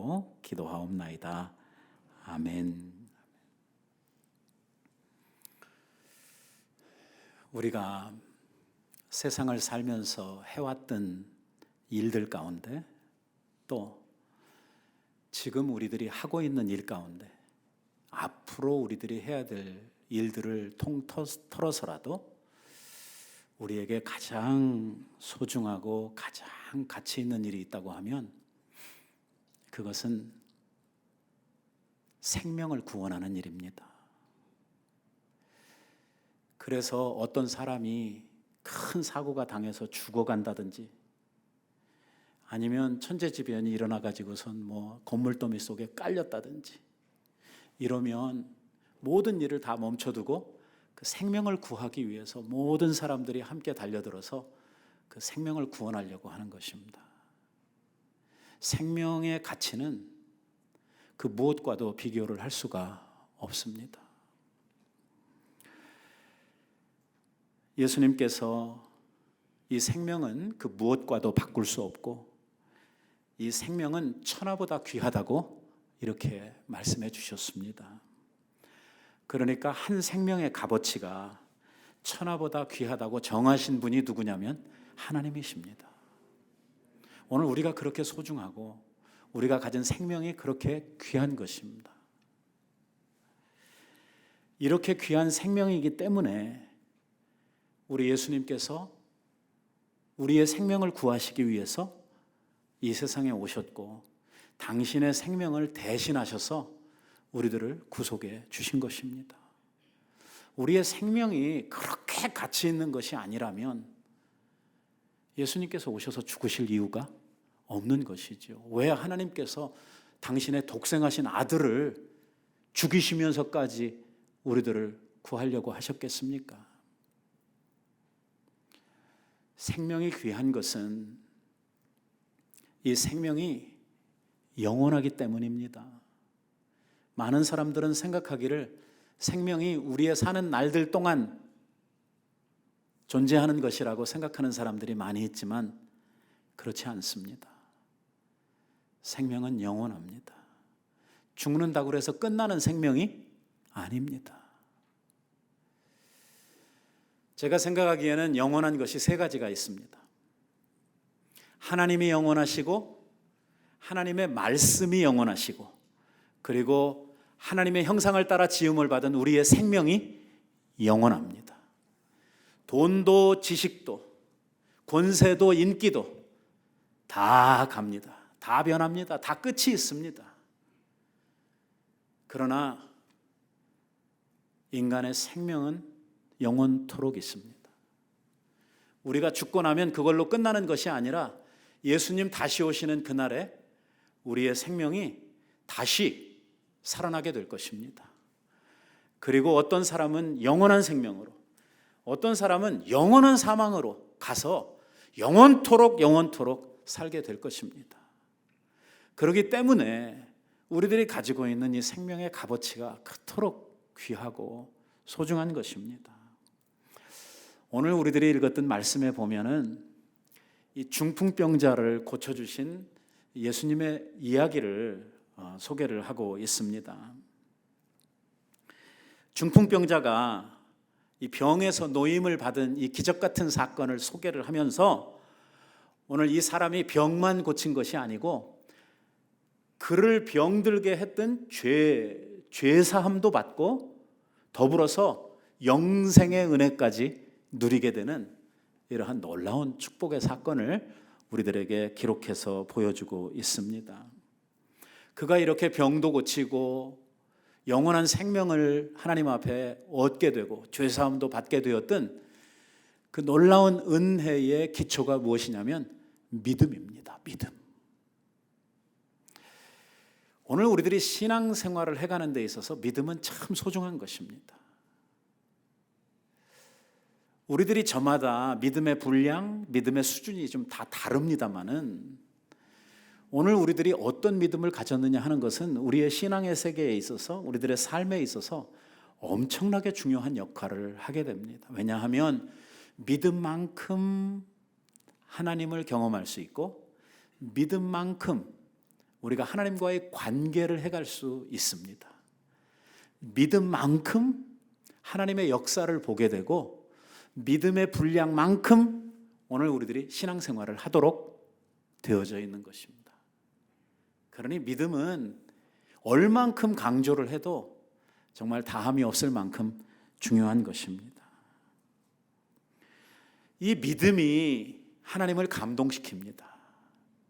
이름으로 기도하옵나이다. 아멘. 우리가 세상을 살면서 해왔던 일들 가운데, 또 지금 우리들이 하고 있는 일 가운데, 앞으로 우리들이 해야 될 일들을 통틀어서라도 우리에게 가장 소중하고 가장 가치 있는 일이 있다고 하면 그것은 생명을 구원하는 일입니다. 그래서 어떤 사람이 큰 사고가 당해서 죽어간다든지, 아니면 천재지변이 일어나가지고선 건물더미 속에 깔렸다든지 이러면 모든 일을 다 멈춰두고 그 생명을 구하기 위해서 모든 사람들이 함께 달려들어서 그 생명을 구원하려고 하는 것입니다. 생명의 가치는 그 무엇과도 비교를 할 수가 없습니다. 예수님께서 이 생명은 그 무엇과도 바꿀 수 없고 이 생명은 천하보다 귀하다고 이렇게 말씀해 주셨습니다. 그러니까 한 생명의 값어치가 천하보다 귀하다고 정하신 분이 누구냐면 하나님이십니다. 오늘 우리가 그렇게 소중하고 우리가 가진 생명이 그렇게 귀한 것입니다. 이렇게 귀한 생명이기 때문에 우리 예수님께서 우리의 생명을 구하시기 위해서 이 세상에 오셨고 당신의 생명을 대신하셔서 우리들을 구속해 주신 것입니다. 우리의 생명이 그렇게 가치 있는 것이 아니라면 예수님께서 오셔서 죽으실 이유가 없는 것이죠. 왜 하나님께서 당신의 독생하신 아들을 죽이시면서까지 우리들을 구하려고 하셨겠습니까? 생명이 귀한 것은 이 생명이 영원하기 때문입니다. 많은 사람들은 생각하기를 생명이 우리의 사는 날들 동안 존재하는 것이라고 생각하는 사람들이 많이 있지만 그렇지 않습니다. 생명은 영원합니다. 죽는다고 해서 끝나는 생명이 아닙니다. 제가 생각하기에는 영원한 것이 세 가지가 있습니다. 하나님이 영원하시고, 하나님의 말씀이 영원하시고, 그리고 하나님의 형상을 따라 지음을 받은 우리의 생명이 영원합니다. 돈도 지식도 권세도 인기도 다 갑니다. 다 변합니다. 다 끝이 있습니다. 그러나 인간의 생명은 영원토록 있습니다. 우리가 죽고 나면 그걸로 끝나는 것이 아니라 예수님 다시 오시는 그날에 우리의 생명이 다시 살아나게 될 것입니다. 그리고 어떤 사람은 영원한 생명으로, 어떤 사람은 영원한 사망으로 가서 영원토록 살게 될 것입니다. 그렇기 때문에 우리들이 가지고 있는 이 생명의 값어치가 그토록 귀하고 소중한 것입니다. 오늘 우리들이 읽었던 말씀에 보면은 이 중풍병자를 고쳐주신 예수님의 이야기를 소개를 하고 있습니다. 중풍병자가 이 병에서 노임을 받은 이 기적 같은 사건을 소개를 하면서 오늘 이 사람이 병만 고친 것이 아니고 그를 병들게 했던 죄사함도 받고 더불어서 영생의 은혜까지 누리게 되는 이러한 놀라운 축복의 사건을 우리들에게 기록해서 보여주고 있습니다. 그가 이렇게 병도 고치고 영원한 생명을 하나님 앞에 얻게 되고 죄사함도 받게 되었던 그 놀라운 은혜의 기초가 무엇이냐면 믿음입니다. 믿음. 오늘 우리들이 신앙생활을 해가는 데 있어서 믿음은 참 소중한 것입니다. 우리들이 저마다 믿음의 분량, 믿음의 수준이 좀 다 다릅니다만은 오늘 우리들이 어떤 믿음을 가졌느냐 하는 것은 우리의 신앙의 세계에 있어서 우리들의 삶에 있어서 엄청나게 중요한 역할을 하게 됩니다. 왜냐하면 믿음만큼 하나님을 경험할 수 있고 믿음만큼 우리가 하나님과의 관계를 해갈 수 있습니다. 믿음만큼 하나님의 역사를 보게 되고 믿음의 분량만큼 오늘 우리들이 신앙생활을 하도록 되어져 있는 것입니다. 그러니 믿음은 얼만큼 강조를 해도 정말 다함이 없을 만큼 중요한 것입니다. 이 믿음이 하나님을 감동시킵니다.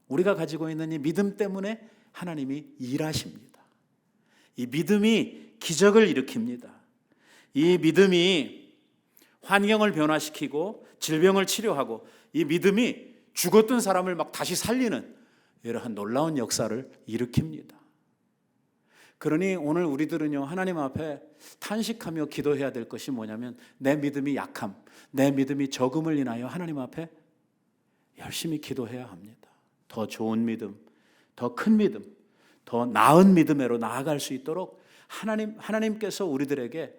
우리가 가지고 있는 이 믿음 때문에 하나님이 일하십니다. 이 믿음이 기적을 일으킵니다. 이 믿음이 환경을 변화시키고 질병을 치료하고 이 믿음이 죽었던 사람을 막 다시 살리는 이러한 놀라운 역사를 일으킵니다. 그러니 오늘 우리들은요, 하나님 앞에 탄식하며 기도해야 될 것이 뭐냐면 내 믿음이 약함, 내 믿음이 적음을 인하여 하나님 앞에 열심히 기도해야 합니다. 더 좋은 믿음, 더 큰 믿음, 더 나은 믿음으로 나아갈 수 있도록 하나님께서 우리들에게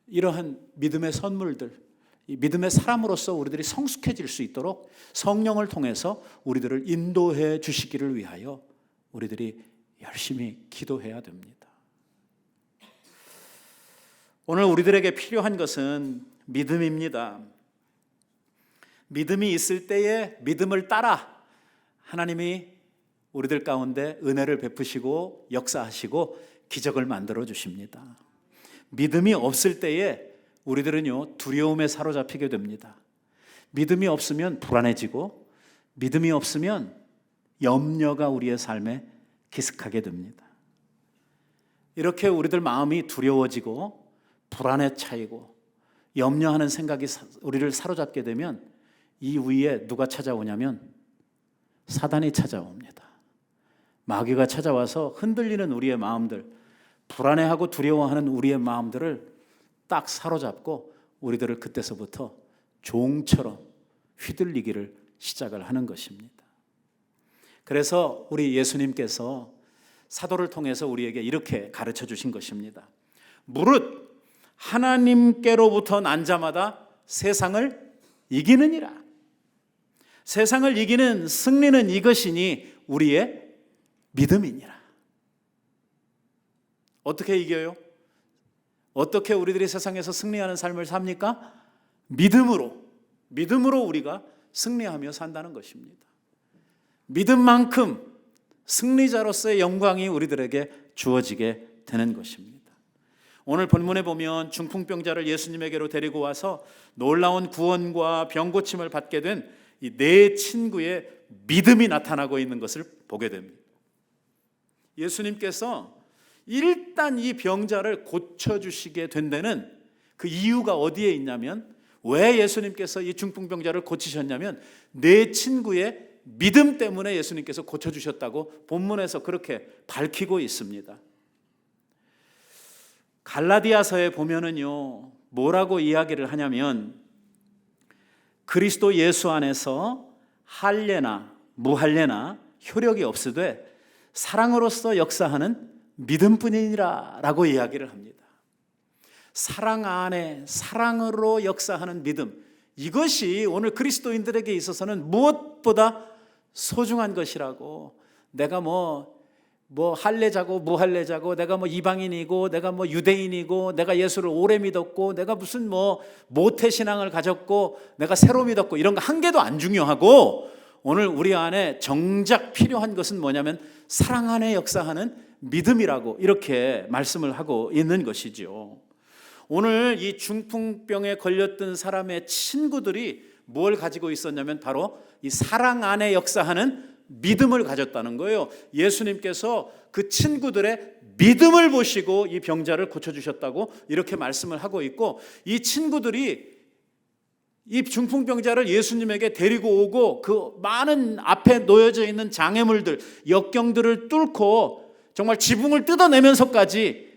이러한 믿음의 선물들, 이 믿음의 사람으로서 우리들이 성숙해질 수 있도록 성령을 통해서 우리들을 인도해 주시기를 위하여 우리들이 열심히 기도해야 됩니다. 오늘 우리들에게 필요한 것은 믿음입니다. 믿음이 있을 때에 믿음을 따라 하나님이 우리들 가운데 은혜를 베푸시고 역사하시고 기적을 만들어 주십니다. 믿음이 없을 때에 우리들은요, 두려움에 사로잡히게 됩니다. 믿음이 없으면 불안해지고 믿음이 없으면 염려가 우리의 삶에 기습하게 됩니다. 이렇게 우리들 마음이 두려워지고 불안에 차이고 염려하는 생각이 우리를 사로잡게 되면 이 위에 누가 찾아오냐면 사단이 찾아옵니다. 마귀가 찾아와서 흔들리는 우리의 마음들, 불안해하고 두려워하는 우리의 마음들을 딱 사로잡고 우리들을 그때서부터 종처럼 휘둘리기를 시작을 하는 것입니다. 그래서 우리 예수님께서 사도를 통해서 우리에게 이렇게 가르쳐 주신 것입니다. 무릇 하나님께로부터 난 자마다 세상을 이기느니라. 세상을 이기는 승리는 이것이니 우리의 믿음이니라. 어떻게 이겨요? 어떻게 우리들이 세상에서 승리하는 삶을 삽니까? 믿음으로 우리가 승리하며 산다는 것입니다. 믿음만큼 승리자로서의 영광이 우리들에게 주어지게 되는 것입니다. 오늘 본문에 보면 중풍병자를 예수님에게로 데리고 와서 놀라운 구원과 병고침을 받게 된 이 네 친구의 믿음이 나타나고 있는 것을 보게 됩니다. 예수님께서 일단 이 병자를 고쳐주시게 된 데는 그 이유가 어디에 있냐면, 왜 예수님께서 이 중풍병자를 고치셨냐면 네 친구의 믿음 때문에 예수님께서 고쳐주셨다고 본문에서 그렇게 밝히고 있습니다. 갈라디아서에 보면은요, 뭐라고 이야기를 하냐면 그리스도 예수 안에서 할례나 무할례나 효력이 없으되 사랑으로서 역사하는 믿음뿐이니라 라고 이야기를 합니다. 사랑 안에 사랑으로 역사하는 믿음, 이것이 오늘 그리스도인들에게 있어서는 무엇보다 소중한 것이라고. 내가 뭐 할례자고 무할례자고, 내가 뭐 이방인이고 내가 뭐 유대인이고, 내가 예수를 오래 믿었고, 내가 무슨 뭐 모태신앙을 가졌고, 내가 새로 믿었고, 이런 거 한 개도 안 중요하고, 오늘 우리 안에 정작 필요한 것은 뭐냐면 사랑 안에 역사하는 믿음이라고 이렇게 말씀을 하고 있는 것이죠. 오늘 이 중풍병에 걸렸던 사람의 친구들이 뭘 가지고 있었냐면 바로 이 사랑 안에 역사하는 믿음을 가졌다는 거예요. 예수님께서 그 친구들의 믿음을 보시고 이 병자를 고쳐주셨다고 이렇게 말씀을 하고 있고, 이 친구들이 이 중풍병자를 예수님에게 데리고 오고 그 많은 앞에 놓여져 있는 장애물들, 역경들을 뚫고 정말 지붕을 뜯어내면서까지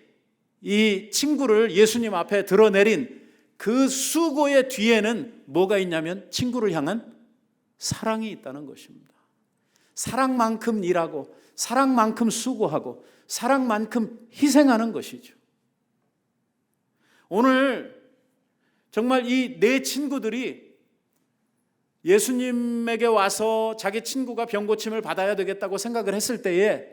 이 친구를 예수님 앞에 드러내린 그 수고의 뒤에는 뭐가 있냐면 친구를 향한 사랑이 있다는 것입니다. 사랑만큼 일하고 사랑만큼 수고하고 사랑만큼 희생하는 것이죠. 오늘 정말 이 네 친구들이 예수님에게 와서 자기 친구가 병고침을 받아야 되겠다고 생각을 했을 때에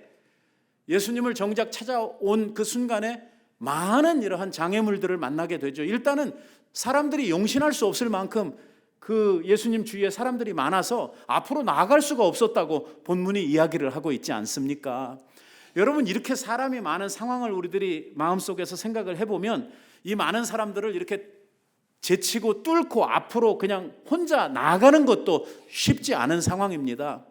예수님을 정작 찾아온 그 순간에 많은 이러한 장애물들을 만나게 되죠. 일단은 사람들이 용신할 수 없을 만큼 그 예수님 주위에 사람들이 많아서 앞으로 나아갈 수가 없었다고 본문이 이야기를 하고 있지 않습니까? 여러분, 이렇게 사람이 많은 상황을 우리들이 마음속에서 생각을 해보면 이 많은 사람들을 이렇게 제치고 뚫고 앞으로 그냥 혼자 나아가는 것도 쉽지 않은 상황입니다.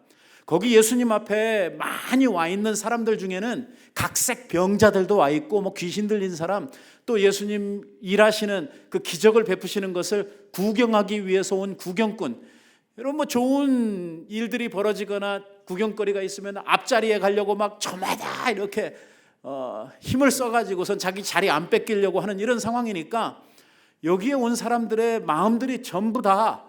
거기 예수님 앞에 많이 와 있는 사람들 중에는 각색 병자들도 와 있고 뭐 귀신 들린 사람, 또 예수님 일하시는 그 기적을 베푸시는 것을 구경하기 위해서 온 구경꾼, 여러분 뭐 좋은 일들이 벌어지거나 구경거리가 있으면 앞자리에 가려고 막 저마다 이렇게 힘을 써가지고선 자기 자리 안 뺏기려고 하는 이런 상황이니까 여기에 온 사람들의 마음들이 전부 다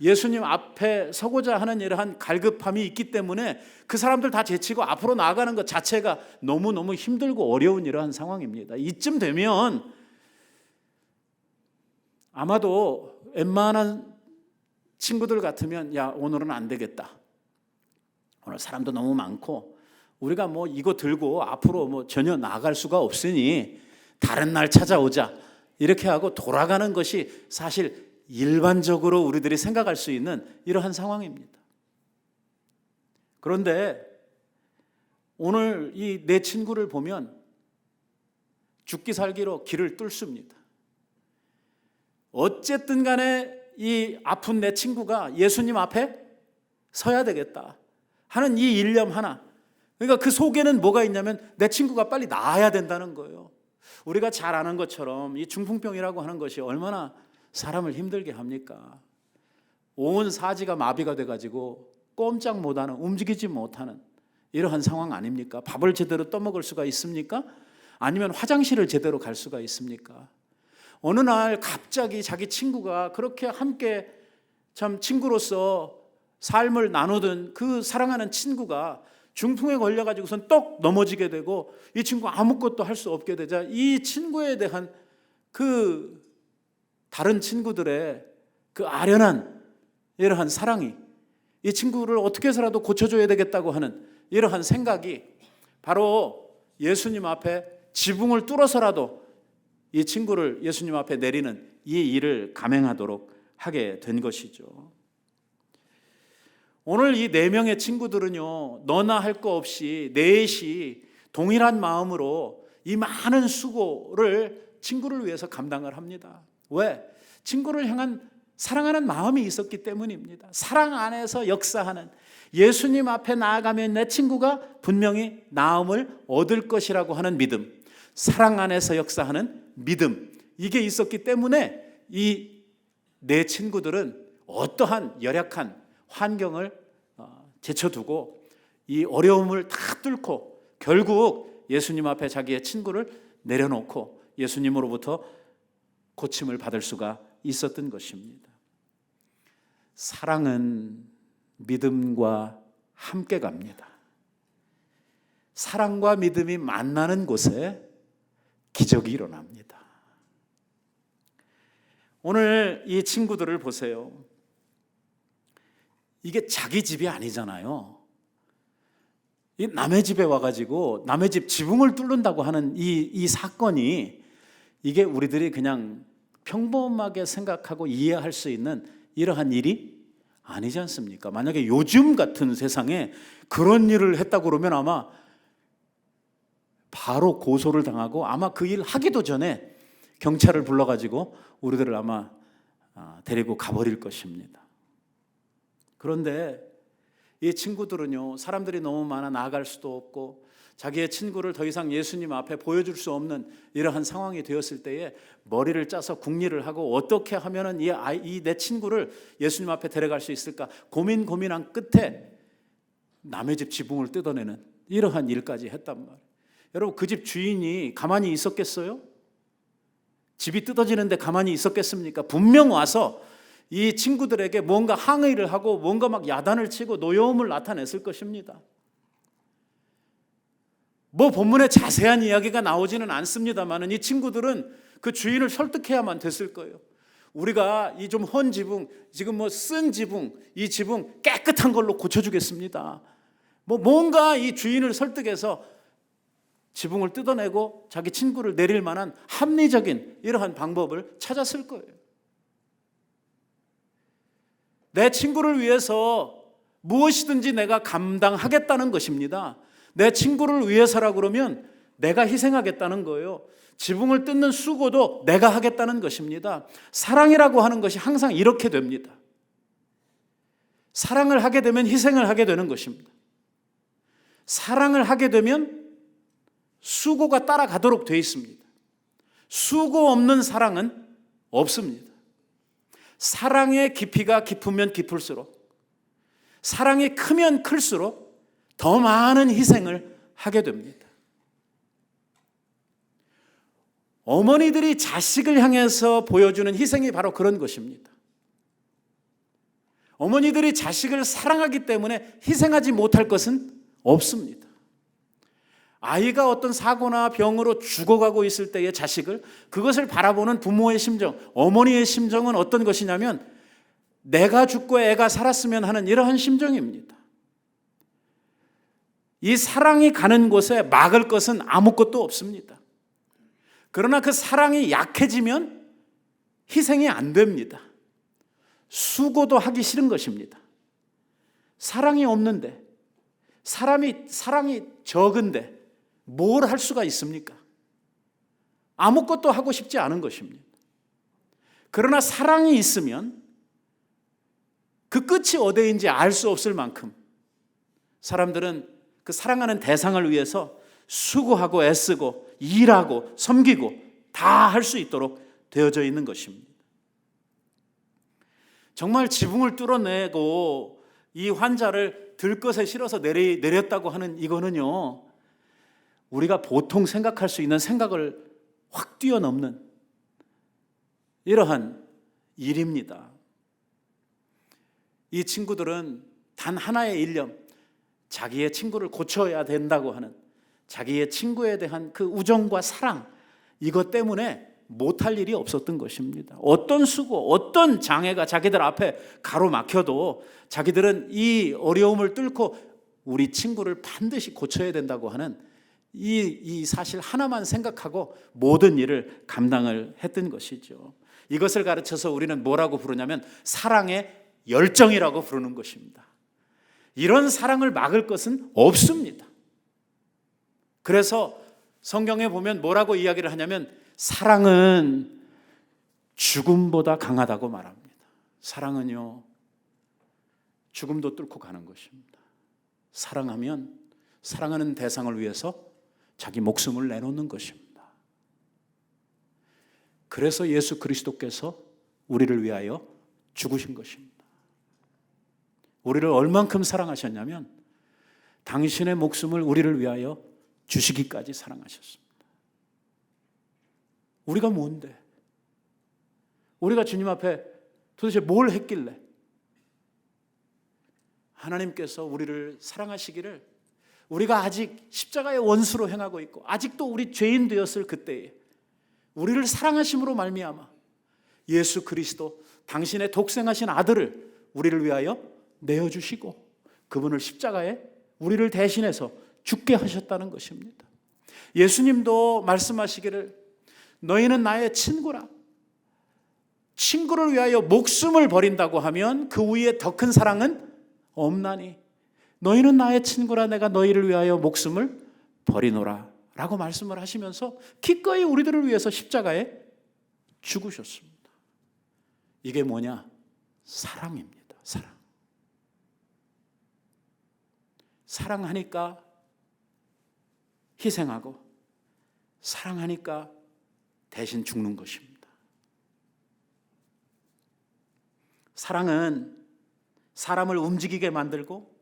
예수님 앞에 서고자 하는 이러한 갈급함이 있기 때문에 그 사람들 다 제치고 앞으로 나아가는 것 자체가 너무너무 힘들고 어려운 이러한 상황입니다. 이쯤 되면 아마도 웬만한 친구들 같으면 야, 오늘은 안 되겠다. 오늘 사람도 너무 많고 우리가 뭐 이거 들고 앞으로 뭐 전혀 나아갈 수가 없으니 다른 날 찾아오자. 이렇게 하고 돌아가는 것이 사실 일반적으로 우리들이 생각할 수 있는 이러한 상황입니다. 그런데 오늘 이 내 친구를 보면 죽기 살기로 길을 뚫습니다. 어쨌든 간에 이 아픈 내 친구가 예수님 앞에 서야 되겠다 하는 이 일념 하나. 그러니까 그 속에는 뭐가 있냐면 내 친구가 빨리 나아야 된다는 거예요. 우리가 잘 아는 것처럼 이 중풍병이라고 하는 것이 얼마나 사람을 힘들게 합니까? 온 사지가 마비가 돼가지고 꼼짝 못하는, 움직이지 못하는 이러한 상황 아닙니까? 밥을 제대로 떠먹을 수가 있습니까? 아니면 화장실을 제대로 갈 수가 있습니까? 어느 날 갑자기 자기 친구가 그렇게 함께 참 친구로서 삶을 나누던 그 사랑하는 친구가 중풍에 걸려가지고선 떡 넘어지게 되고 이 친구 아무것도 할 수 없게 되자 이 친구에 대한 그 다른 친구들의 그 아련한 이러한 사랑이 이 친구를 어떻게 해서라도 고쳐줘야 되겠다고 하는 이러한 생각이 바로 예수님 앞에 지붕을 뚫어서라도 이 친구를 예수님 앞에 내리는 이 일을 감행하도록 하게 된 것이죠. 오늘 이 4명의 친구들은요, 너나 할 거 없이 넷이 동일한 마음으로 이 많은 수고를 친구를 위해서 감당을 합니다. 왜? 친구를 향한 사랑하는 마음이 있었기 때문입니다. 사랑 안에서 역사하는, 예수님 앞에 나아가면 내 친구가 분명히 나음을 얻을 것이라고 하는 믿음, 사랑 안에서 역사하는 믿음, 이게 있었기 때문에 이 내 친구들은 어떠한 열악한 환경을 제쳐두고 이 어려움을 다 뚫고 결국 예수님 앞에 자기의 친구를 내려놓고 예수님으로부터 고침을 받을 수가 있었던 것입니다. 사랑은 믿음과 함께 갑니다. 사랑과 믿음이 만나는 곳에 기적이 일어납니다. 오늘 이 친구들을 보세요. 이게 자기 집이 아니잖아요. 이 남의 집에 와가지고 남의 집 지붕을 뚫는다고 하는 이 사건이 이게 우리들이 그냥 평범하게 생각하고 이해할 수 있는 이러한 일이 아니지 않습니까? 만약에 요즘 같은 세상에 그런 일을 했다고 그러면 아마 바로 고소를 당하고 아마 그 일 하기도 전에 경찰을 불러가지고 우리들을 아마 데리고 가버릴 것입니다. 그런데 이 친구들은요, 사람들이 너무 많아 나아갈 수도 없고 자기의 친구를 더 이상 예수님 앞에 보여줄 수 없는 이러한 상황이 되었을 때에 머리를 짜서 궁리를 하고 어떻게 하면은 이 내 친구를 예수님 앞에 데려갈 수 있을까 고민한 끝에 남의 집 지붕을 뜯어내는 이러한 일까지 했단 말이에요. 여러분, 그 집 주인이 가만히 있었겠어요? 집이 뜯어지는데 가만히 있었겠습니까? 분명 와서 이 친구들에게 뭔가 항의를 하고 뭔가 막 야단을 치고 노여움을 나타냈을 것입니다. 뭐 본문에 자세한 이야기가 나오지는 않습니다만 이 친구들은 그 주인을 설득해야만 됐을 거예요. 우리가 이 좀 헌 지붕, 지금 뭐 쓴 지붕, 이 지붕 깨끗한 걸로 고쳐주겠습니다. 뭐 뭔가 이 주인을 설득해서 지붕을 뜯어내고 자기 친구를 내릴 만한 합리적인 이러한 방법을 찾았을 거예요. 내 친구를 위해서 무엇이든지 내가 감당하겠다는 것입니다. 내 친구를 위해서라 그러면 내가 희생하겠다는 거예요. 지붕을 뜯는 수고도 내가 하겠다는 것입니다. 사랑이라고 하는 것이 항상 이렇게 됩니다. 사랑을 하게 되면 희생을 하게 되는 것입니다. 사랑을 하게 되면 수고가 따라가도록 되어 있습니다. 수고 없는 사랑은 없습니다. 사랑의 깊이가 깊으면 깊을수록, 사랑이 크면 클수록 더 많은 희생을 하게 됩니다. 어머니들이 자식을 향해서 보여주는 희생이 바로 그런 것입니다. 어머니들이 자식을 사랑하기 때문에 희생하지 못할 것은 없습니다. 아이가 어떤 사고나 병으로 죽어가고 있을 때의 자식을, 그것을 바라보는 부모의 심정, 어머니의 심정은 어떤 것이냐면 내가 죽고 애가 살았으면 하는 이러한 심정입니다. 이 사랑이 가는 곳에 막을 것은 아무것도 없습니다. 그러나 그 사랑이 약해지면 희생이 안 됩니다. 수고도 하기 싫은 것입니다. 사랑이 없는데, 사랑이 적은데 뭘 할 수가 있습니까? 아무것도 하고 싶지 않은 것입니다. 그러나 사랑이 있으면 그 끝이 어디인지 알 수 없을 만큼 사람들은 그 사랑하는 대상을 위해서 수고하고 애쓰고 일하고 섬기고 다 할 수 있도록 되어져 있는 것입니다. 정말 지붕을 뚫어내고 이 환자를 들것에 실어서 내렸다고 하는 이거는요, 우리가 보통 생각할 수 있는 생각을 확 뛰어넘는 이러한 일입니다. 이 친구들은 단 하나의 일념, 자기의 친구를 고쳐야 된다고 하는 자기의 친구에 대한 그 우정과 사랑, 이것 때문에 못할 일이 없었던 것입니다. 어떤 수고, 어떤 장애가 자기들 앞에 가로막혀도 자기들은 이 어려움을 뚫고 우리 친구를 반드시 고쳐야 된다고 하는 이 사실 하나만 생각하고 모든 일을 감당을 했던 것이죠. 이것을 가르쳐서 우리는 뭐라고 부르냐면 사랑의 열정이라고 부르는 것입니다. 이런 사랑을 막을 것은 없습니다. 그래서 성경에 보면 뭐라고 이야기를 하냐면 사랑은 죽음보다 강하다고 말합니다. 사랑은요, 죽음도 뚫고 가는 것입니다. 사랑하면 사랑하는 대상을 위해서 자기 목숨을 내놓는 것입니다. 그래서 예수 그리스도께서 우리를 위하여 죽으신 것입니다. 우리를 얼만큼 사랑하셨냐면 당신의 목숨을 우리를 위하여 주시기까지 사랑하셨습니다. 우리가 뭔데? 우리가 주님 앞에 도대체 뭘 했길래 하나님께서 우리를 사랑하시기를, 우리가 아직 십자가의 원수로 행하고 있고 아직도 우리 죄인 되었을 그때에 우리를 사랑하심으로 말미암아 예수 그리스도 당신의 독생하신 아들을 우리를 위하여 내어주시고 그분을 십자가에 우리를 대신해서 죽게 하셨다는 것입니다. 예수님도 말씀하시기를 너희는 나의 친구라. 친구를 위하여 목숨을 버린다고 하면 그 위에 더 큰 사랑은 없나니 너희는 나의 친구라. 내가 너희를 위하여 목숨을 버리노라 라고 말씀을 하시면서 기꺼이 우리들을 위해서 십자가에 죽으셨습니다. 이게 뭐냐? 사랑입니다. 사랑. 사랑하니까 희생하고 사랑하니까 대신 죽는 것입니다. 사랑은 사람을 움직이게 만들고,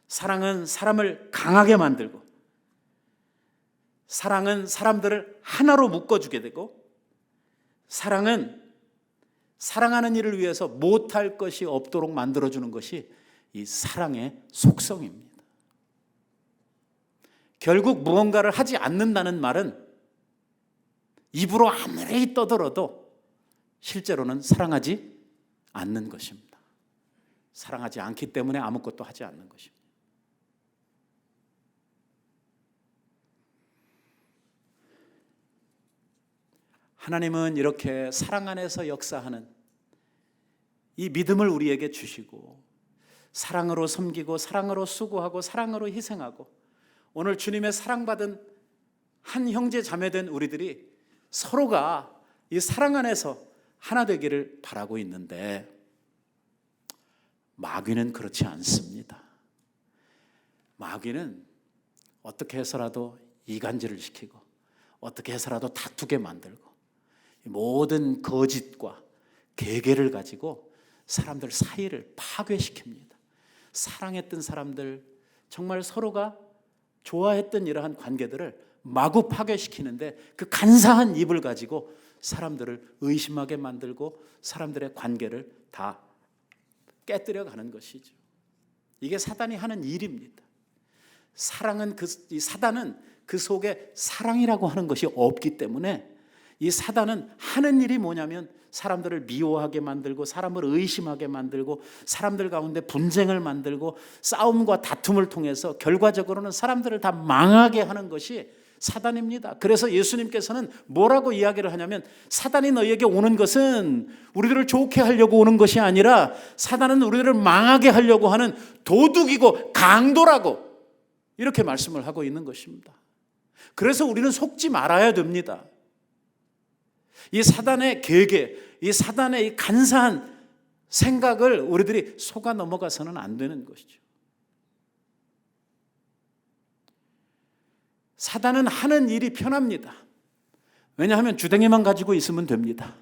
사랑은 사람을 강하게 만들고, 사랑은 사람들을 하나로 묶어주게 되고, 사랑은 사랑하는 일을 위해서 못할 것이 없도록 만들어주는 것이 이 사랑의 속성입니다. 결국 무언가를 하지 않는다는 말은 입으로 아무리 떠들어도 실제로는 사랑하지 않는 것입니다. 사랑하지 않기 때문에 아무것도 하지 않는 것입니다. 하나님은 이렇게 사랑 안에서 역사하는 이 믿음을 우리에게 주시고 사랑으로 섬기고 사랑으로 수고하고 사랑으로 희생하고 오늘 주님의 사랑받은 한 형제 자매된 우리들이 서로가 이 사랑 안에서 하나 되기를 바라고 있는데 마귀는 그렇지 않습니다. 마귀는 어떻게 해서라도 이간질을 시키고 어떻게 해서라도 다투게 만들고 모든 거짓과 계계를 가지고 사람들 사이를 파괴시킵니다. 사랑했던 사람들, 정말 서로가 좋아했던 이러한 관계들을 마구 파괴시키는데 그 간사한 입을 가지고 사람들을 의심하게 만들고 사람들의 관계를 다 깨뜨려 가는 것이죠. 이게 사단이 하는 일입니다. 이 사단은 그 속에 사랑이라고 하는 것이 없기 때문에 이 사단은 하는 일이 뭐냐면 사람들을 미워하게 만들고 사람을 의심하게 만들고 사람들 가운데 분쟁을 만들고 싸움과 다툼을 통해서 결과적으로는 사람들을 다 망하게 하는 것이 사단입니다. 그래서 예수님께서는 뭐라고 이야기를 하냐면 사단이 너희에게 오는 것은 우리들을 좋게 하려고 오는 것이 아니라 사단은 우리들을 망하게 하려고 하는 도둑이고 강도라고 이렇게 말씀을 하고 있는 것입니다. 그래서 우리는 속지 말아야 됩니다. 이 사단의 계계, 이 사단의 이 간사한 생각을 우리들이 속아 넘어가서는 안 되는 것이죠. 사단은 하는 일이 편합니다. 왜냐하면 주댕이만 가지고 있으면 됩니다.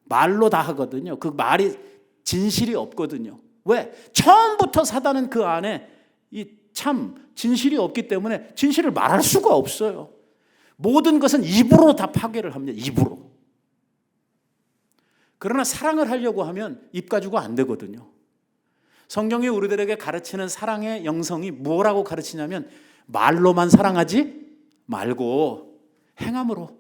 말로 다 하거든요. 그 말이 진실이 없거든요. 왜? 처음부터 사단은 그 안에 이 참 진실이 없기 때문에 진실을 말할 수가 없어요. 모든 것은 입으로 다 파괴를 합니다. 입으로. 그러나 사랑을 하려고 하면 입 가지고 안 되거든요. 성경이 우리들에게 가르치는 사랑의 영성이 뭐라고 가르치냐면 말로만 사랑하지 말고 행함으로,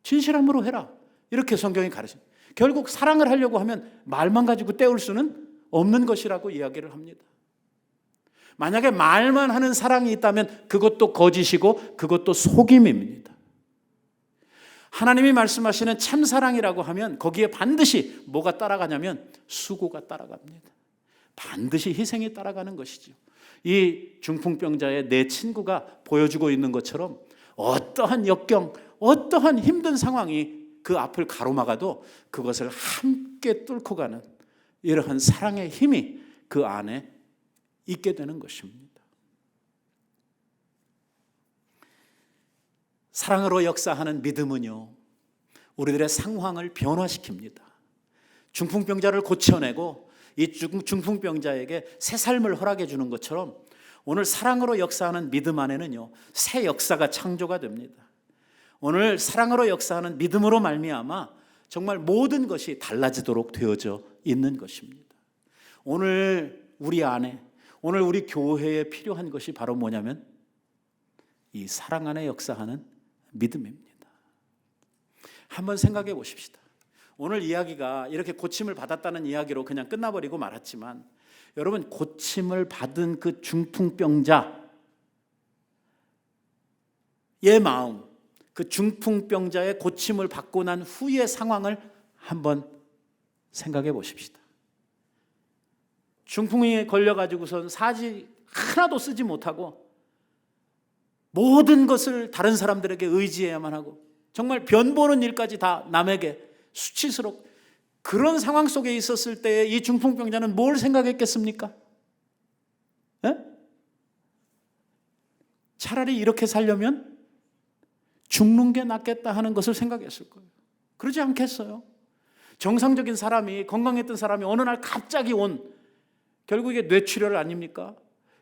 진실함으로 해라. 이렇게 성경이 가르칩니다. 결국 사랑을 하려고 하면 말만 가지고 때울 수는 없는 것이라고 이야기를 합니다. 만약에 말만 하는 사랑이 있다면 그것도 거짓이고 그것도 속임입니다. 하나님이 말씀하시는 참사랑이라고 하면 거기에 반드시 뭐가 따라가냐면 수고가 따라갑니다. 반드시 희생이 따라가는 것이죠. 이 중풍병자의 내 친구가 보여주고 있는 것처럼 어떠한 역경, 어떠한 힘든 상황이 그 앞을 가로막아도 그것을 함께 뚫고 가는 이러한 사랑의 힘이 그 안에 있게 되는 것입니다. 사랑으로 역사하는 믿음은요, 우리들의 상황을 변화시킵니다. 중풍병자를 고쳐내고 이 중풍병자에게 새 삶을 허락해 주는 것처럼 오늘 사랑으로 역사하는 믿음 안에는요, 새 역사가 창조가 됩니다. 오늘 사랑으로 역사하는 믿음으로 말미암아 정말 모든 것이 달라지도록 되어져 있는 것입니다. 오늘 우리 안에, 오늘 우리 교회에 필요한 것이 바로 뭐냐면 이 사랑 안에 역사하는 믿음입니다. 한번 생각해 보십시다. 오늘 이야기가 이렇게 고침을 받았다는 이야기로 그냥 끝나버리고 말았지만 여러분, 고침을 받은 그 중풍병자의 마음, 그 중풍병자의 고침을 받고 난 후의 상황을 한번 생각해 보십시다. 중풍에 걸려가지고선 사지 하나도 쓰지 못하고 모든 것을 다른 사람들에게 의지해야만 하고 정말 변보는 일까지 다 남에게 수치스럽고 그런 상황 속에 있었을 때 이 중풍병자는 뭘 생각했겠습니까? 에? 차라리 이렇게 살려면 죽는 게 낫겠다 하는 것을 생각했을 거예요. 그러지 않겠어요? 정상적인 사람이, 건강했던 사람이 어느 날 갑자기 온 결국 이게 뇌출혈 아닙니까?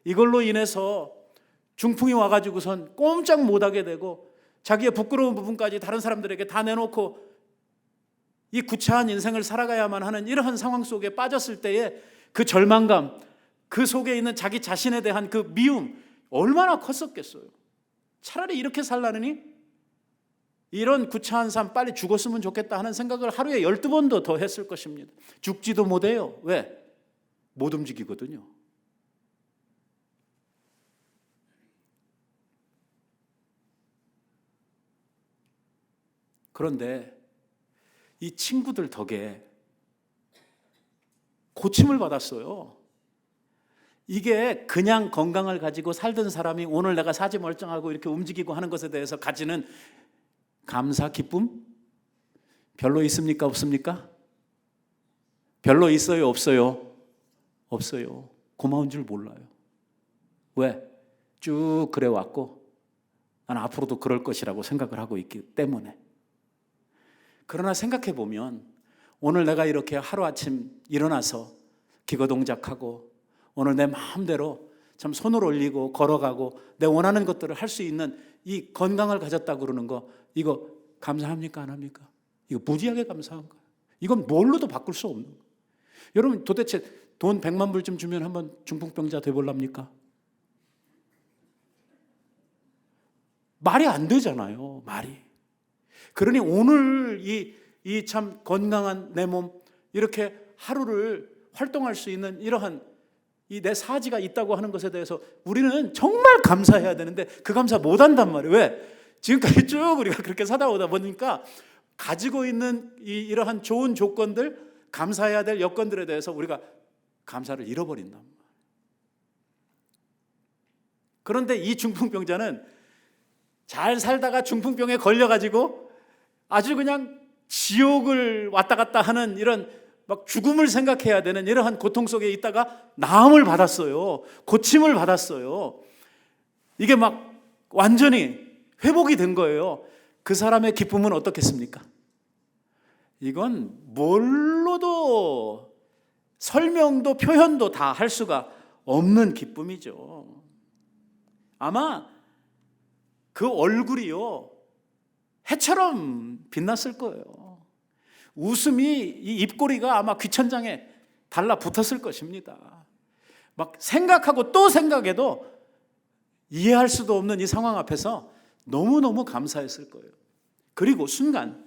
이걸로 인해서 중풍이 와가지고선 꼼짝 못하게 되고 자기의 부끄러운 부분까지 다른 사람들에게 다 내놓고 이 구차한 인생을 살아가야만 하는 이러한 상황 속에 빠졌을 때의 그 절망감, 그 속에 있는 자기 자신에 대한 그 미움 얼마나 컸었겠어요. 차라리 이렇게 살라느니 이런 구차한 삶 빨리 죽었으면 좋겠다 하는 생각을 하루에 12번도 더 했을 것입니다. 죽지도 못해요. 왜? 못 움직이거든요. 그런데 이 친구들 덕에 고침을 받았어요. 이게 그냥 건강을 가지고 살던 사람이 오늘 내가 사지 멀쩡하고 이렇게 움직이고 하는 것에 대해서 가지는 감사, 기쁨? 별로 있습니까? 없습니까? 별로 있어요? 없어요? 없어요. 고마운 줄 몰라요. 왜? 쭉 그래 왔고 난 앞으로도 그럴 것이라고 생각을 하고 있기 때문에. 그러나 생각해 보면 오늘 내가 이렇게 하루아침 일어나서 기거 동작하고 오늘 내 마음대로 참 손을 올리고 걸어가고 내 원하는 것들을 할 수 있는 이 건강을 가졌다고 그러는 거, 이거 감사합니까? 안 합니까? 이거 무지하게 감사한 거예요. 이건 뭘로도 바꿀 수 없는 거예요. 여러분 도대체 돈 100만 불 좀 주면 한번 중풍병자 돼볼랍니까? 말이 안 되잖아요. 말이. 그러니 오늘 이 참 건강한 내 몸, 이렇게 하루를 활동할 수 있는 이러한 이 내 사지가 있다고 하는 것에 대해서 우리는 정말 감사해야 되는데 그 감사 못 한단 말이에요. 왜? 지금까지 쭉 우리가 그렇게 사다 오다 보니까 가지고 있는 이러한 좋은 조건들, 감사해야 될 여건들에 대해서 우리가 감사를 잃어버린단 말이에요. 그런데 이 중풍병자는 잘 살다가 중풍병에 걸려가지고 아주 그냥 지옥을 왔다 갔다 하는 이런 막 죽음을 생각해야 되는 이러한 고통 속에 있다가 나음을 받았어요. 고침을 받았어요. 이게 막 완전히 회복이 된 거예요. 그 사람의 기쁨은 어떻겠습니까? 이건 뭘로도 설명도 표현도 다 할 수가 없는 기쁨이죠. 아마 그 얼굴이요 해처럼 빛났을 거예요. 웃음이 이 입꼬리가 아마 귀천장에 달라붙었을 것입니다. 막 생각하고 또 생각해도 이해할 수도 없는 이 상황 앞에서 너무너무 감사했을 거예요. 그리고 순간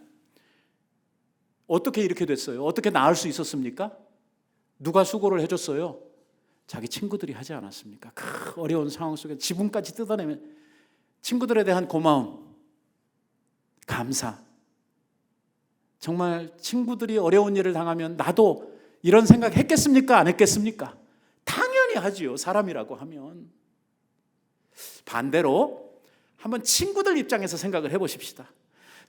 어떻게 이렇게 됐어요? 어떻게 나을 수 있었습니까? 누가 수고를 해줬어요? 자기 친구들이 하지 않았습니까? 그 어려운 상황 속에 지붕까지 뜯어내면 친구들에 대한 고마움, 감사. 정말 친구들이 어려운 일을 당하면 나도 이런 생각 했겠습니까? 안 했겠습니까? 당연히 하지요. 사람이라고 하면. 반대로 한번 친구들 입장에서 생각을 해보십시다.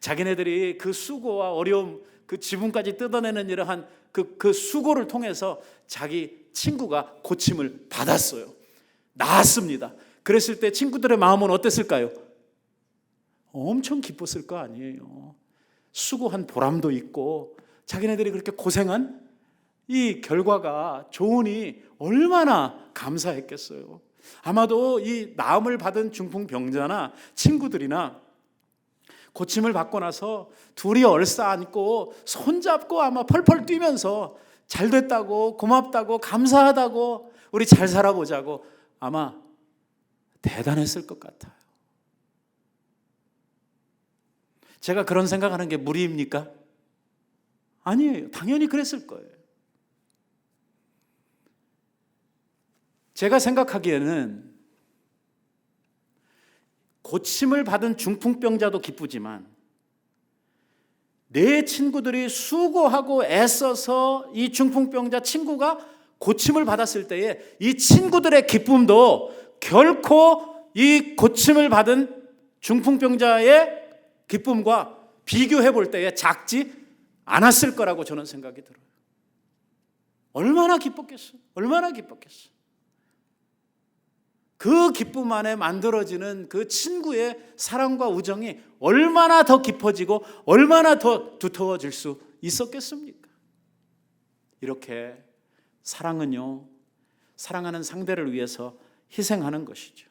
자기네들이 그 수고와 어려움, 그 지붕까지 뜯어내는 이러한 그 수고를 통해서 자기 친구가 고침을 받았어요. 나았습니다. 그랬을 때 친구들의 마음은 어땠을까요? 엄청 기뻤을 거 아니에요. 수고한 보람도 있고 자기네들이 그렇게 고생한 이 결과가 좋으니 얼마나 감사했겠어요. 아마도 이 나음을 받은 중풍병자나 친구들이나 고침을 받고 나서 둘이 얼싸안고 손잡고 아마 펄펄 뛰면서 잘 됐다고 고맙다고 감사하다고 우리 잘 살아보자고 아마 대단했을 것 같아요. 제가 그런 생각하는 게 무리입니까? 아니에요. 당연히 그랬을 거예요. 제가 생각하기에는 고침을 받은 중풍병자도 기쁘지만 내 친구들이 수고하고 애써서 이 중풍병자 친구가 고침을 받았을 때에 이 친구들의 기쁨도 결코 이 고침을 받은 중풍병자의 기쁨과 비교해 볼 때에 작지 않았을 거라고 저는 생각이 들어요. 얼마나 기뻤겠어요? 얼마나 기뻤겠어요? 그 기쁨 안에 만들어지는 그 친구의 사랑과 우정이 얼마나 더 깊어지고 얼마나 더 두터워질 수 있었겠습니까? 이렇게 사랑은요, 사랑하는 상대를 위해서 희생하는 것이죠.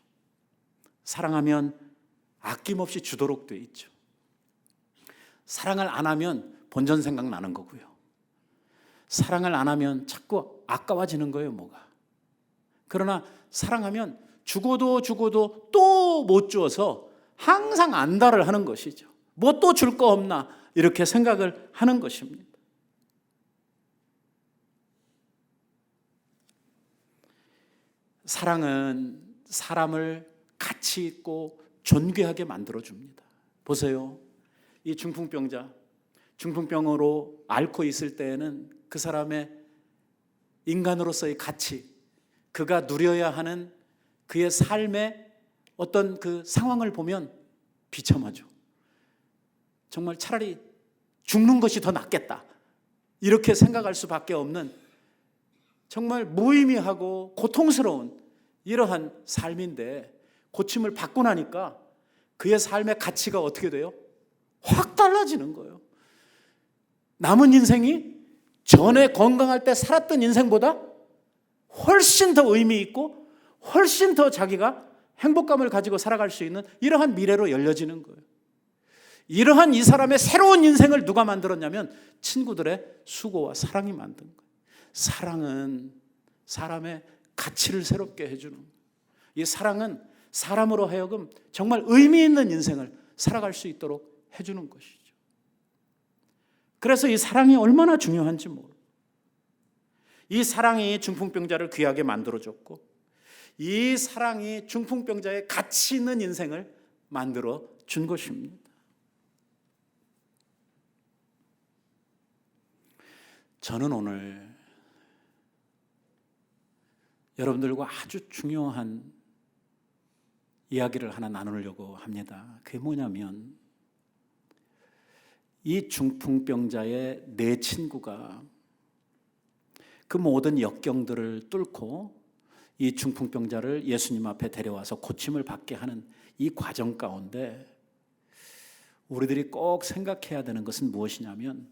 사랑하면 아낌없이 주도록 돼 있죠. 사랑을 안 하면 본전 생각나는 거고요. 사랑을 안 하면 자꾸 아까워지는 거예요, 뭐가. 그러나 사랑하면 주고도 또 못 주어서 항상 안달을 하는 것이죠. 뭐 또 줄 거 없나 이렇게 생각을 하는 것입니다. 사랑은 사람을 가치 있고 존귀하게 만들어줍니다. 보세요. 이 중풍병자 중풍병으로 앓고 있을 때에는 그 사람의 인간으로서의 가치, 그가 누려야 하는 그의 삶의 어떤 그 상황을 보면 비참하죠. 정말 차라리 죽는 것이 더 낫겠다, 이렇게 생각할 수밖에 없는 정말 무의미하고 고통스러운 이러한 삶인데, 고침을 받고 나니까 그의 삶의 가치가 어떻게 돼요? 확 달라지는 거예요. 남은 인생이 전에 건강할 때 살았던 인생보다 훨씬 더 의미 있고 훨씬 더 자기가 행복감을 가지고 살아갈 수 있는 이러한 미래로 열려지는 거예요. 이러한 이 사람의 새로운 인생을 누가 만들었냐면 친구들의 수고와 사랑이 만든 거예요. 사랑은 사람의 가치를 새롭게 해주는 거예요. 이 사랑은 사람으로 하여금 정말 의미 있는 인생을 살아갈 수 있도록 해주는 것이죠. 그래서 이 사랑이 얼마나 중요한지 모르고, 이 사랑이 중풍병자를 귀하게 만들어줬고, 이 사랑이 중풍병자의 가치 있는 인생을 만들어 준 것입니다. 저는 오늘 여러분들과 아주 중요한 이야기를 하나 나누려고 합니다. 그게 뭐냐면, 이 중풍병자의 내 친구가 그 모든 역경들을 뚫고 이 중풍병자를 예수님 앞에 데려와서 고침을 받게 하는 이 과정 가운데 우리들이 꼭 생각해야 되는 것은 무엇이냐면,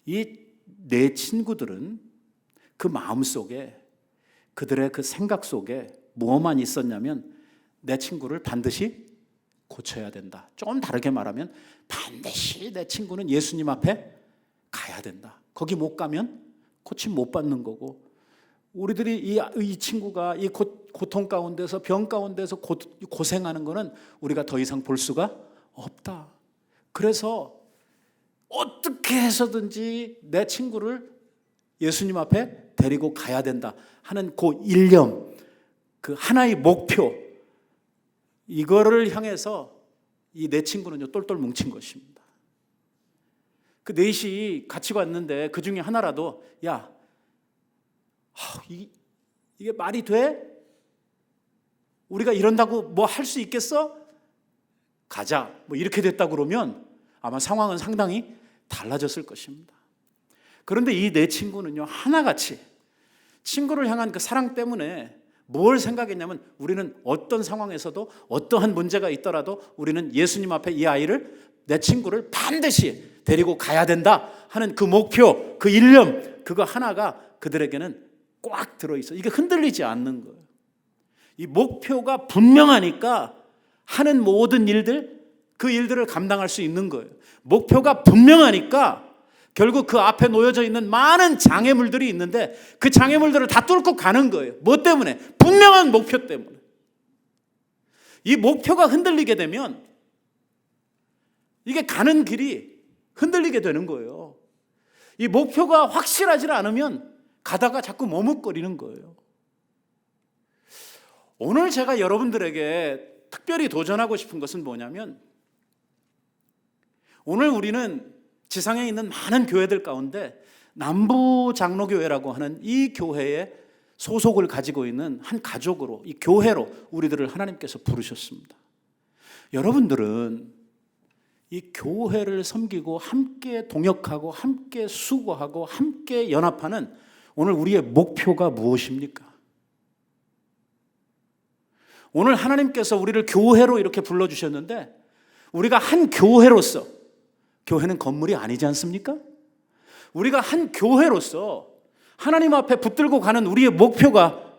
이 내 친구들은 그 마음속에, 그들의 그 생각 속에 무엇만 있었냐면, 내 친구를 반드시 고쳐야 된다. 좀 다르게 말하면 반드시 내 친구는 예수님 앞에 가야 된다. 거기 못 가면 고침 못 받는 거고, 우리들이 이 친구가 이 고통 가운데서, 병 가운데서 고생하는 거는 우리가 더 이상 볼 수가 없다. 그래서 어떻게 해서든지 내 친구를 예수님 앞에 데리고 가야 된다 하는 그 일념, 그 하나의 목표, 이거를 향해서 이 내 친구는요 똘똘 뭉친 것입니다. 그 넷이 같이 왔는데 그 중에 하나라도 야, 이게 말이 돼? 우리가 이런다고 뭐 할 수 있겠어? 가자, 뭐 이렇게 됐다 그러면 아마 상황은 상당히 달라졌을 것입니다. 그런데 이 내 친구는요 하나같이 친구를 향한 그 사랑 때문에 뭘 생각했냐면, 우리는 어떤 상황에서도 어떠한 문제가 있더라도 우리는 예수님 앞에 이 아이를, 내 친구를 반드시 데리고 가야 된다 하는 그 목표, 그 일념, 그거 하나가 그들에게는 꽉 들어있어. 이게 흔들리지 않는 거예요. 이 목표가 분명하니까 하는 모든 일들, 그 일들을 감당할 수 있는 거예요. 목표가 분명하니까 결국 그 앞에 놓여져 있는 많은 장애물들이 있는데 그 장애물들을 다 뚫고 가는 거예요. 뭐 때문에? 분명한 목표 때문에. 이 목표가 흔들리게 되면 이게 가는 길이 흔들리게 되는 거예요. 이 목표가 확실하지 않으면 가다가 자꾸 머뭇거리는 거예요. 오늘 제가 여러분들에게 특별히 도전하고 싶은 것은 뭐냐면, 오늘 우리는 지상에 있는 많은 교회들 가운데 남부장로교회라고 하는 이 교회에 소속을 가지고 있는 한 가족으로, 이 교회로 우리들을 하나님께서 부르셨습니다. 여러분들은 이 교회를 섬기고 함께 동역하고 함께 수고하고 함께 연합하는 오늘 우리의 목표가 무엇입니까? 오늘 하나님께서 우리를 교회로 이렇게 불러주셨는데, 우리가 한 교회로서, 교회는 건물이 아니지 않습니까? 우리가 한 교회로서 하나님 앞에 붙들고 가는 우리의 목표가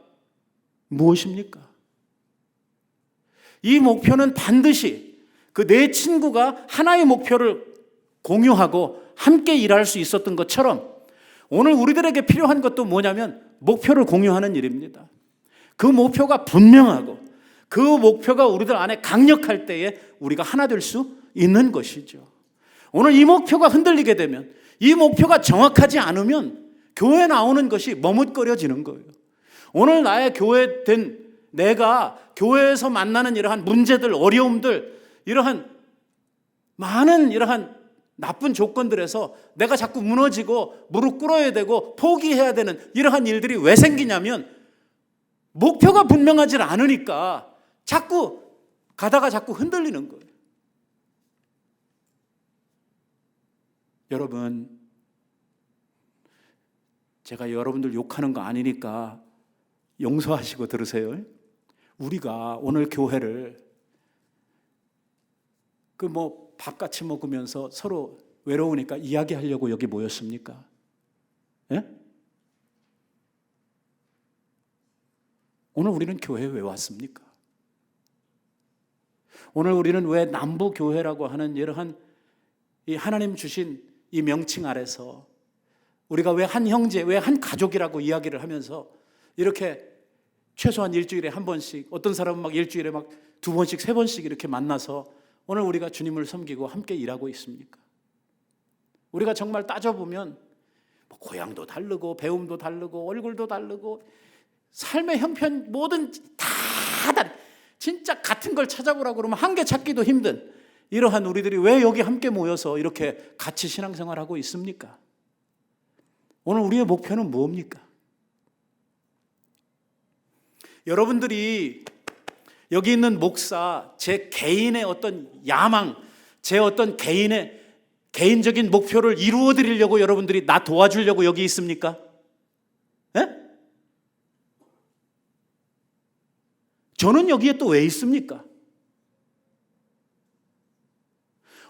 무엇입니까? 이 목표는 반드시 그 내 친구가 하나의 목표를 공유하고 함께 일할 수 있었던 것처럼 오늘 우리들에게 필요한 것도 뭐냐면 목표를 공유하는 일입니다. 그 목표가 분명하고 그 목표가 우리들 안에 강력할 때에 우리가 하나 될 수 있는 것이죠. 오늘 이 목표가 흔들리게 되면, 이 목표가 정확하지 않으면 교회에 나오는 것이 머뭇거려지는 거예요. 오늘 나의 교회된 내가 교회에서 만나는 이러한 문제들, 어려움들, 이러한 많은 이러한 나쁜 조건들에서 내가 자꾸 무너지고 무릎 꿇어야 되고 포기해야 되는 이러한 일들이 왜 생기냐면 목표가 분명하지 않으니까 자꾸 가다가 자꾸 흔들리는 거예요. 여러분, 제가 여러분들 욕하는 거 아니니까 용서하시고 들으세요. 우리가 오늘 교회를 밥같이 먹으면서 서로 외로우니까 이야기하려고 여기 모였습니까? 예? 오늘 우리는 교회에 왜 왔습니까? 오늘 우리는 왜 남부교회라고 하는 이러한 이 하나님 주신 이 명칭 아래서 우리가 왜 한 형제, 왜 한 가족이라고 이야기를 하면서 이렇게 최소한 일주일에 한 번씩, 어떤 사람은 막 일주일에 막 2번씩, 3번씩 이렇게 만나서 오늘 우리가 주님을 섬기고 함께 일하고 있습니까? 우리가 정말 따져보면 고향도 다르고 배움도 다르고 얼굴도 다르고 삶의 형편 모든 다 진짜 같은 걸 찾아보라고 그러면 한 개 찾기도 힘든 이러한 우리들이 왜 여기 함께 모여서 이렇게 같이 신앙생활하고 있습니까? 오늘 우리의 목표는 뭡니까? 여러분들이 여기 있는 목사, 제 개인의 어떤 야망, 제 어떤 개인적인 목표를 이루어 드리려고 여러분들이 나 도와주려고 여기 있습니까? 예? 저는 여기에 또 왜 있습니까?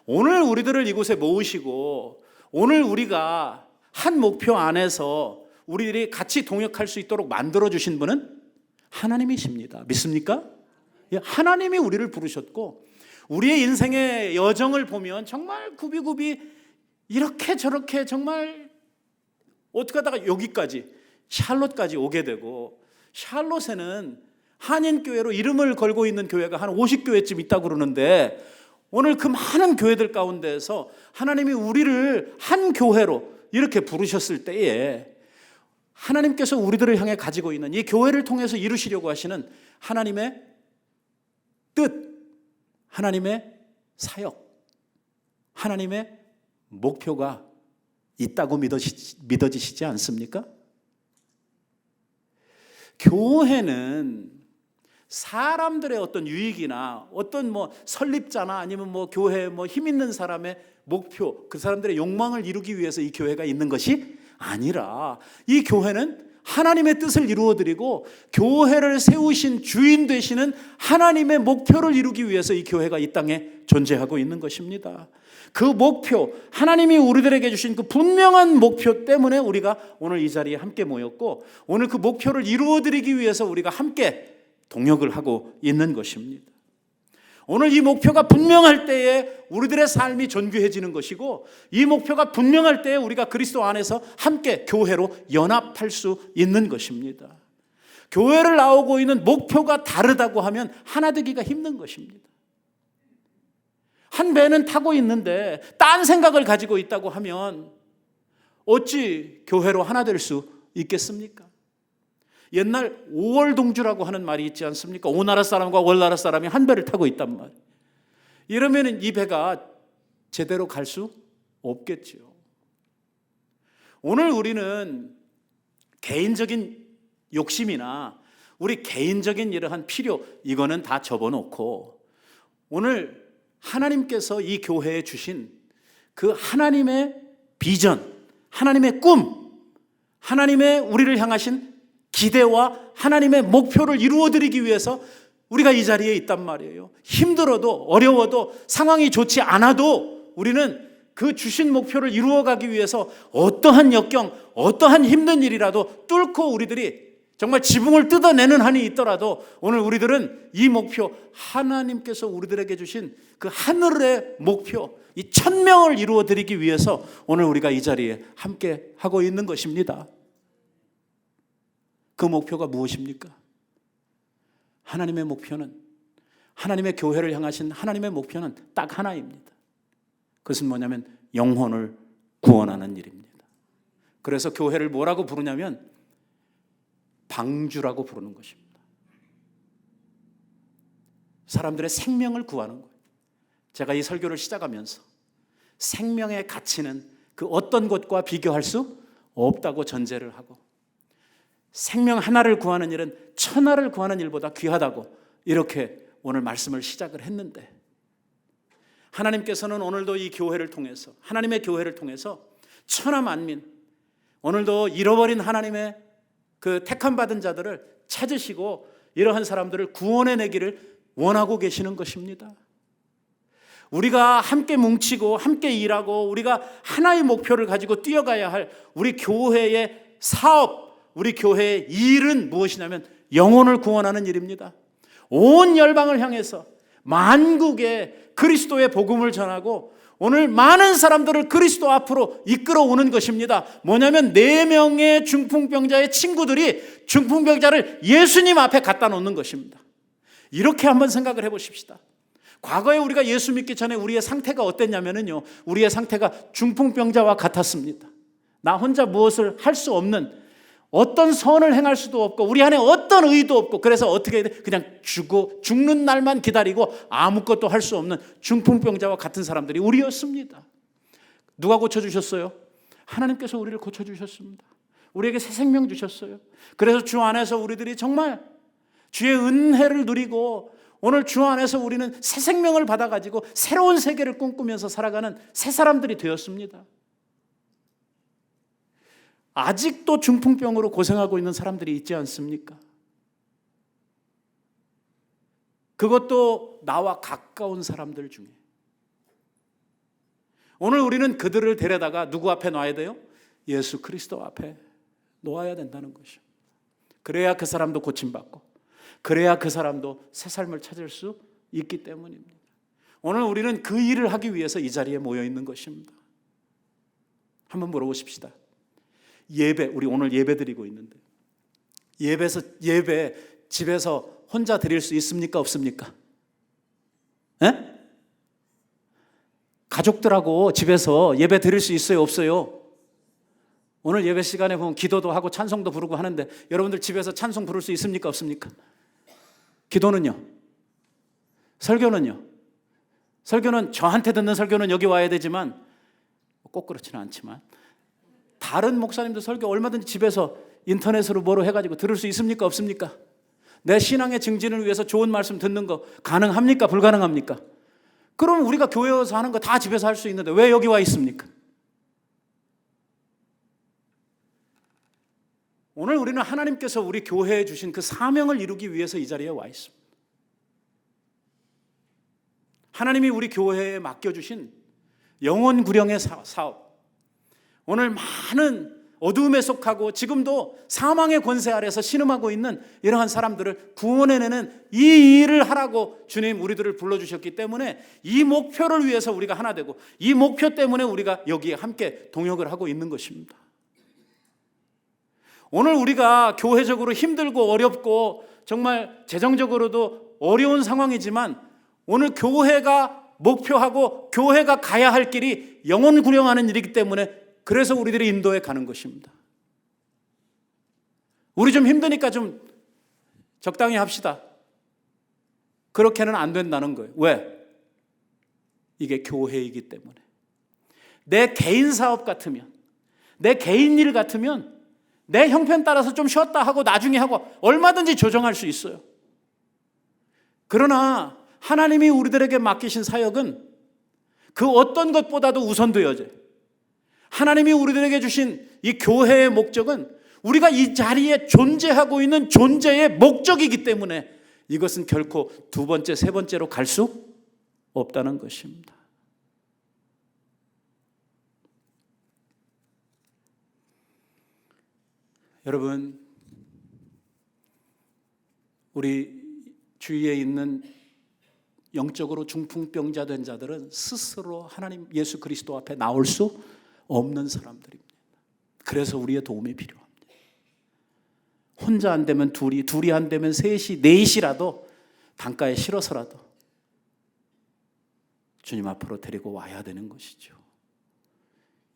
오늘 우리들을 이곳에 모으시고 오늘 우리가 한 목표 안에서 우리들이 같이 동역할 수 있도록 만들어주신 분은 하나님이십니다. 믿습니까? 하나님이 우리를 부르셨고 우리의 인생의 여정을 보면 정말 굽이굽이 이렇게 저렇게 정말 어떻게 하다가 여기까지 샬롯까지 오게 되고 샬롯에는 한인교회로 이름을 걸고 있는 교회가 한 50교회쯤 있다고 그러는데 오늘 그 많은 교회들 가운데서 하나님이 우리를 한 교회로 이렇게 부르셨을 때에 하나님께서 우리들을 향해 가지고 있는 이 교회를 통해서 이루시려고 하시는 하나님의 뜻, 하나님의 사역, 하나님의 목표가 있다고 믿어지시지 않습니까? 교회는 사람들의 어떤 유익이나 어떤 설립자나 아니면 교회 힘 있는 사람의 목표, 그 사람들의 욕망을 이루기 위해서 이 교회가 있는 것이 아니라 이 교회는 하나님의 뜻을 이루어드리고 교회를 세우신 주인 되시는 하나님의 목표를 이루기 위해서 이 교회가 이 땅에 존재하고 있는 것입니다. 그 목표, 하나님이 우리들에게 주신 그 분명한 목표 때문에 우리가 오늘 이 자리에 함께 모였고 오늘 그 목표를 이루어드리기 위해서 우리가 함께 동역을 하고 있는 것입니다. 오늘 이 목표가 분명할 때에 우리들의 삶이 존귀해지는 것이고 이 목표가 분명할 때에 우리가 그리스도 안에서 함께 교회로 연합할 수 있는 것입니다. 교회를 나오고 있는 목표가 다르다고 하면 하나 되기가 힘든 것입니다. 한 배는 타고 있는데 딴 생각을 가지고 있다고 하면 어찌 교회로 하나 될 수 있겠습니까? 옛날 오월동주라고 하는 말이 있지 않습니까? 오나라 사람과 월나라 사람이 한 배를 타고 있단 말. 이러면 이 배가 제대로 갈 수 없겠죠. 오늘 우리는 개인적인 욕심이나 우리 개인적인 이러한 필요 이거는 다 접어놓고 오늘 하나님께서 이 교회에 주신 그 하나님의 비전, 하나님의 꿈, 하나님의 우리를 향하신 기대와 하나님의 목표를 이루어드리기 위해서 우리가 이 자리에 있단 말이에요. 힘들어도 어려워도 상황이 좋지 않아도 우리는 그 주신 목표를 이루어가기 위해서 어떠한 역경, 어떠한 힘든 일이라도 뚫고 우리들이 정말 지붕을 뜯어내는 한이 있더라도 오늘 우리들은 이 목표, 하나님께서 우리들에게 주신 그 하늘의 목표, 이 1000명을 이루어드리기 위해서 오늘 우리가 이 자리에 함께 하고 있는 것입니다. 그 목표가 무엇입니까? 하나님의 목표는, 하나님의 교회를 향하신 하나님의 목표는 딱 하나입니다. 그것은 뭐냐면 영혼을 구원하는 일입니다. 그래서 교회를 뭐라고 부르냐면 방주라고 부르는 것입니다. 사람들의 생명을 구하는 거예요. 제가 이 설교를 시작하면서 생명의 가치는 그 어떤 것과 비교할 수 없다고 전제를 하고, 생명 하나를 구하는 일은 천하를 구하는 일보다 귀하다고 이렇게 오늘 말씀을 시작을 했는데, 하나님께서는 오늘도 이 교회를 통해서, 하나님의 교회를 통해서 천하 만민, 오늘도 잃어버린 하나님의 그 택함받은 자들을 찾으시고 이러한 사람들을 구원해내기를 원하고 계시는 것입니다. 우리가 함께 뭉치고 함께 일하고 우리가 하나의 목표를 가지고 뛰어가야 할 우리 교회의 사업, 우리 교회의 일은 무엇이냐면 영혼을 구원하는 일입니다. 온 열방을 향해서 만국에 그리스도의 복음을 전하고 오늘 많은 사람들을 그리스도 앞으로 이끌어오는 것입니다. 뭐냐면 4명의 중풍병자의 친구들이 중풍병자를 예수님 앞에 갖다 놓는 것입니다. 이렇게 한번 생각을 해보십시다. 과거에 우리가 예수 믿기 전에 우리의 상태가 어땠냐면요, 우리의 상태가 중풍병자와 같았습니다. 나 혼자 무엇을 할 수 없는, 어떤 선을 행할 수도 없고 우리 안에 어떤 의도 없고, 그래서 어떻게 해야 돼? 그냥 죽는 날만 기다리고 아무것도 할 수 없는 중풍병자와 같은 사람들이 우리였습니다. 누가 고쳐주셨어요? 하나님께서 우리를 고쳐주셨습니다. 우리에게 새 생명 주셨어요. 그래서 주 안에서 우리들이 정말 주의 은혜를 누리고 오늘 주 안에서 우리는 새 생명을 받아가지고 새로운 세계를 꿈꾸면서 살아가는 새 사람들이 되었습니다. 아직도 중풍병으로 고생하고 있는 사람들이 있지 않습니까? 그것도 나와 가까운 사람들 중에. 오늘 우리는 그들을 데려다가 누구 앞에 놔야 돼요? 예수 그리스도 앞에 놓아야 된다는 것이죠. 그래야 그 사람도 고침받고, 그래야 그 사람도 새 삶을 찾을 수 있기 때문입니다. 오늘 우리는 그 일을 하기 위해서 이 자리에 모여 있는 것입니다. 한번 물어보십시다. 예배, 우리 오늘 예배 드리고 있는데 예배 집에서 혼자 드릴 수 있습니까? 없습니까? 에? 가족들하고 집에서 예배 드릴 수 있어요? 없어요? 오늘 예배 시간에 보면 기도도 하고 찬송도 부르고 하는데 여러분들 집에서 찬송 부를 수 있습니까? 없습니까? 기도는요? 설교는요? 설교는 저한테 듣는 설교는 여기 와야 되지만 꼭 그렇지는 않지만 다른 목사님들 설교 얼마든지 집에서 인터넷으로 뭐로 해가지고 들을 수 있습니까? 없습니까? 내 신앙의 증진을 위해서 좋은 말씀 듣는 거 가능합니까? 불가능합니까? 그럼 우리가 교회 와서 하는 거 다 집에서 할 수 있는데 왜 여기 와 있습니까? 오늘 우리는 하나님께서 우리 교회에 주신 그 사명을 이루기 위해서 이 자리에 와 있습니다. 하나님이 우리 교회에 맡겨주신 영혼 구령의 사업, 오늘 많은 어두움에 속하고 지금도 사망의 권세 아래서 신음하고 있는 이러한 사람들을 구원해내는 이 일을 하라고 주님 우리들을 불러주셨기 때문에 이 목표를 위해서 우리가 하나 되고 이 목표 때문에 우리가 여기에 함께 동역을 하고 있는 것입니다. 오늘 우리가 교회적으로 힘들고 어렵고 정말 재정적으로도 어려운 상황이지만 오늘 교회가 목표하고 교회가 가야 할 길이 영혼 구령하는 일이기 때문에 그래서 우리들이 인도에 가는 것입니다. 우리 좀 힘드니까 좀 적당히 합시다. 그렇게는 안 된다는 거예요. 왜? 이게 교회이기 때문에. 내 개인 사업 같으면, 내 개인 일 같으면 내 형편 따라서 좀 쉬었다 하고 나중에 하고 얼마든지 조정할 수 있어요. 그러나 하나님이 우리들에게 맡기신 사역은 그 어떤 것보다도 우선되어져요. 하나님이 우리들에게 주신 이 교회의 목적은 우리가 이 자리에 존재하고 있는 존재의 목적이기 때문에 이것은 결코 두 번째, 세 번째로 갈 수 없다는 것입니다. 여러분, 우리 주위에 있는 영적으로 중풍병자 된 자들은 스스로 하나님 예수 그리스도 앞에 나올 수 없는 사람들입니다. 그래서 우리의 도움이 필요합니다. 혼자 안 되면 둘이 안 되면 셋이, 넷이라도 단가에 실어서라도 주님 앞으로 데리고 와야 되는 것이죠.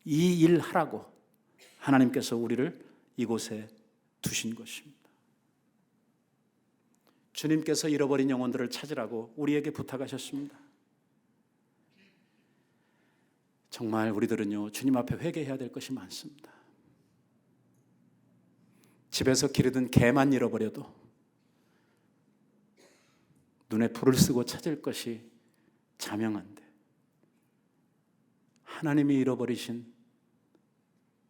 이 일 하라고 하나님께서 우리를 이곳에 두신 것입니다. 주님께서 잃어버린 영혼들을 찾으라고 우리에게 부탁하셨습니다. 정말 우리들은요, 주님 앞에 회개해야 될 것이 많습니다. 집에서 기르던 개만 잃어버려도 눈에 불을 쓰고 찾을 것이 자명한데, 하나님이 잃어버리신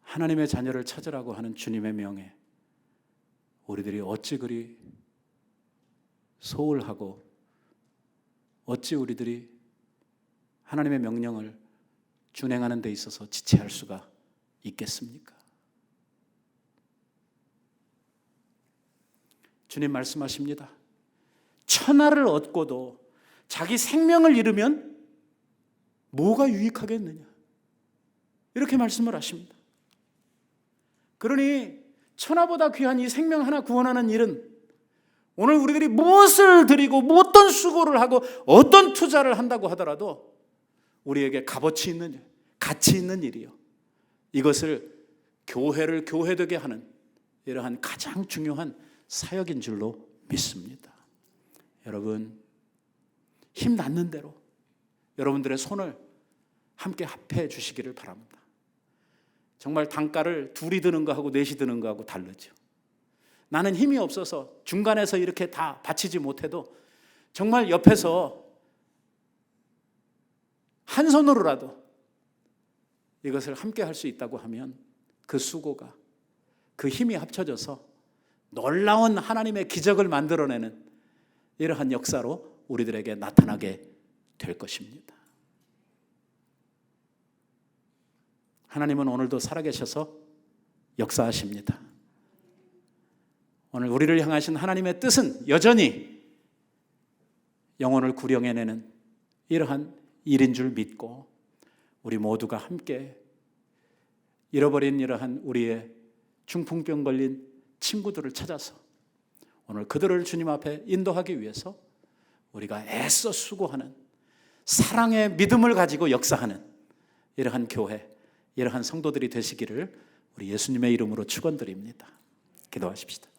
하나님의 자녀를 찾으라고 하는 주님의 명에 우리들이 어찌 그리 소홀하고 어찌 우리들이 하나님의 명령을 준행하는 데 있어서 지체할 수가 있겠습니까? 주님 말씀하십니다. 천하를 얻고도 자기 생명을 잃으면 뭐가 유익하겠느냐, 이렇게 말씀을 하십니다. 그러니 천하보다 귀한 이 생명 하나 구원하는 일은 오늘 우리들이 무엇을 드리고 어떤 수고를 하고 어떤 투자를 한다고 하더라도 우리에게 값어치 있는 일, 가치 있는 일이요, 이것을 교회를 교회되게 하는 이러한 가장 중요한 사역인 줄로 믿습니다. 여러분, 힘 닿는 대로 여러분들의 손을 함께 합해 주시기를 바랍니다. 정말 단가를 둘이 드는 거하고 넷이 드는 거하고 다르죠. 나는 힘이 없어서 중간에서 이렇게 다 바치지 못해도 정말 옆에서 한 손으로라도 이것을 함께 할 수 있다고 하면 그 수고가, 그 힘이 합쳐져서 놀라운 하나님의 기적을 만들어내는 이러한 역사로 우리들에게 나타나게 될 것입니다. 하나님은 오늘도 살아계셔서 역사하십니다. 오늘 우리를 향하신 하나님의 뜻은 여전히 영혼을 구령해내는 이러한 일인 줄 믿고, 우리 모두가 함께 잃어버린 이러한 우리의 중풍병 걸린 친구들을 찾아서 오늘 그들을 주님 앞에 인도하기 위해서 우리가 애써 수고하는, 사랑의 믿음을 가지고 역사하는 이러한 교회, 이러한 성도들이 되시기를 우리 예수님의 이름으로 축원드립니다. 기도하십시다.